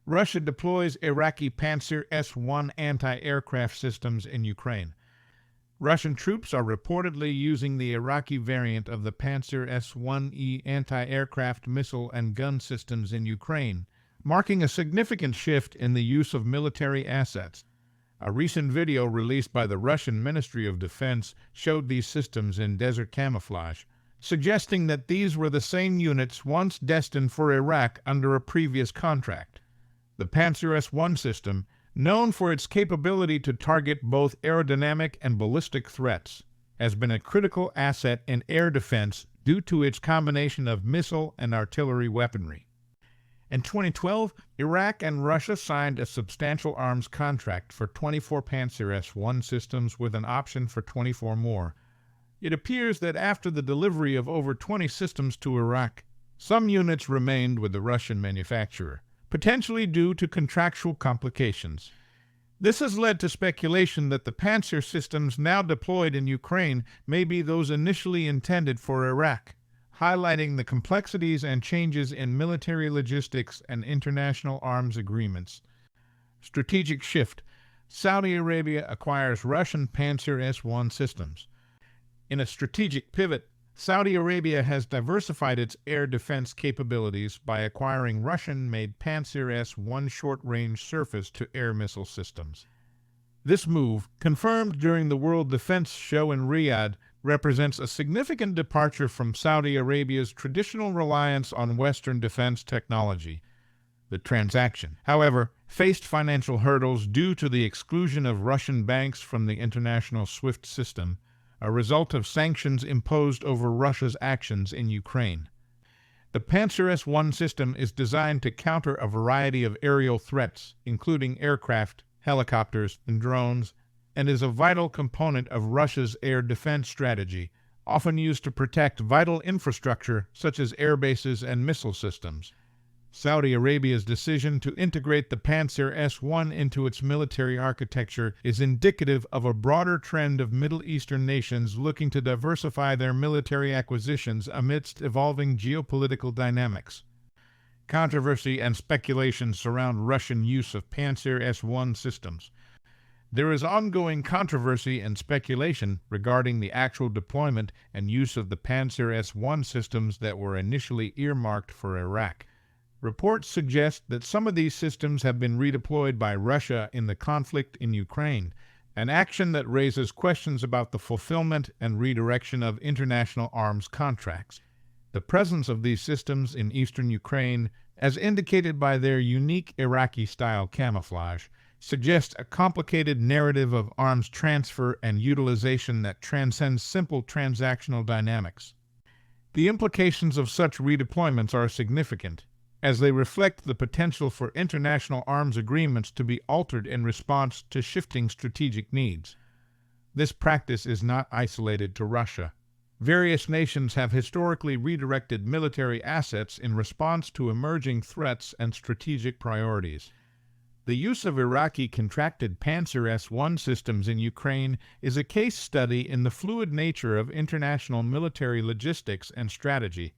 Russia deploys Iraqi Pantsir-S1 anti-aircraft systems in Ukraine. Russian troops are reportedly using the Iraqi variant of the Pantsir-S1E anti-aircraft missile and gun systems in Ukraine, marking a significant shift in the use of military assets. A recent video released by the Russian Ministry of Defense showed these systems in desert camouflage, suggesting that these were the same units once destined for Iraq under a previous contract. The Pantsir-S1 system, known for its capability to target both aerodynamic and ballistic threats, has been a critical asset in air defense due to its combination of missile and artillery weaponry. In 2012, Iraq and Russia signed a substantial arms contract for 24 Pantsir-S1 systems with an option for 24 more. It appears that after the delivery of over 20 systems to Iraq, some units remained with the Russian manufacturer, potentially due to contractual complications. This has led to speculation that the Pantsir systems now deployed in Ukraine may be those initially intended for Iraq, highlighting the complexities and changes in military logistics and international arms agreements. Strategic shift. Saudi Arabia acquires Russian Pantsir-S1 systems. In a strategic pivot, Saudi Arabia has diversified its air defense capabilities by acquiring Russian-made Pantsir-S1 short-range surface-to-air missile systems. This move, confirmed during the World Defense Show in Riyadh, represents a significant departure from Saudi Arabia's traditional reliance on Western defense technology. The transaction, however, faced financial hurdles due to the exclusion of Russian banks from the international SWIFT system, a result of sanctions imposed over Russia's actions in Ukraine. The Pantsir-S1 system is designed to counter a variety of aerial threats, including aircraft, helicopters, and drones, and is a vital component of Russia's air defense strategy, often used to protect vital infrastructure such as air bases and missile systems. Saudi Arabia's decision to integrate the Pantsir-S1 into its military architecture is indicative of a broader trend of Middle Eastern nations looking to diversify their military acquisitions amidst evolving geopolitical dynamics. Controversy and speculation surround Russian use of Pantsir-S1 systems. There is ongoing controversy and speculation regarding the actual deployment and use of the Pantsir-S1 systems that were initially earmarked for Iraq. Reports suggest that some of these systems have been redeployed by Russia in the conflict in Ukraine, an action that raises questions about the fulfillment and redirection of international arms contracts. The presence of these systems in eastern Ukraine, as indicated by their unique Iraqi-style camouflage, suggests a complicated narrative of arms transfer and utilization that transcends simple transactional dynamics. The implications of such redeployments are significant, as they reflect the potential for international arms agreements to be altered in response to shifting strategic needs. This practice is not isolated to Russia. Various nations have historically redirected military assets in response to emerging threats and strategic priorities. The use of Iraqi contracted Pantsir-S1 systems in Ukraine is a case study in the fluid nature of international military logistics and strategy.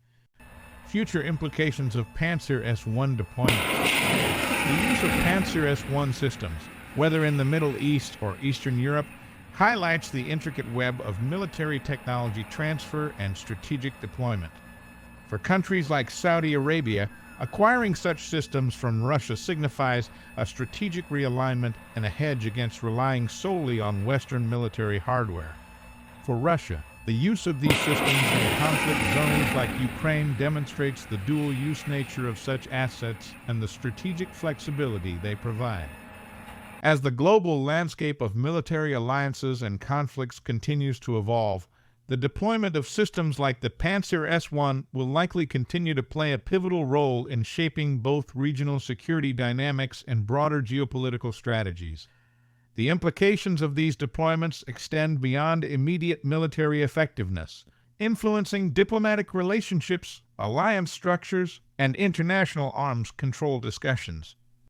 Future implications of Pantsir-S1 deployment. The use of Pantsir-S1 systems, whether in the Middle East or Eastern Europe, highlights the intricate web of military technology transfer and strategic deployment. For countries like Saudi Arabia, acquiring such systems from Russia signifies a strategic realignment and a hedge against relying solely on Western military hardware. For Russia, the use of these systems in conflict zones like Ukraine demonstrates the dual-use nature of such assets and the strategic flexibility they provide. As the global landscape of military alliances and conflicts continues to evolve, the deployment of systems like the Pantsir-S1 will likely continue to play a pivotal role in shaping both regional security dynamics and broader geopolitical strategies. The implications of these deployments extend beyond immediate military effectiveness, influencing diplomatic relationships, alliance structures, and international arms control discussions.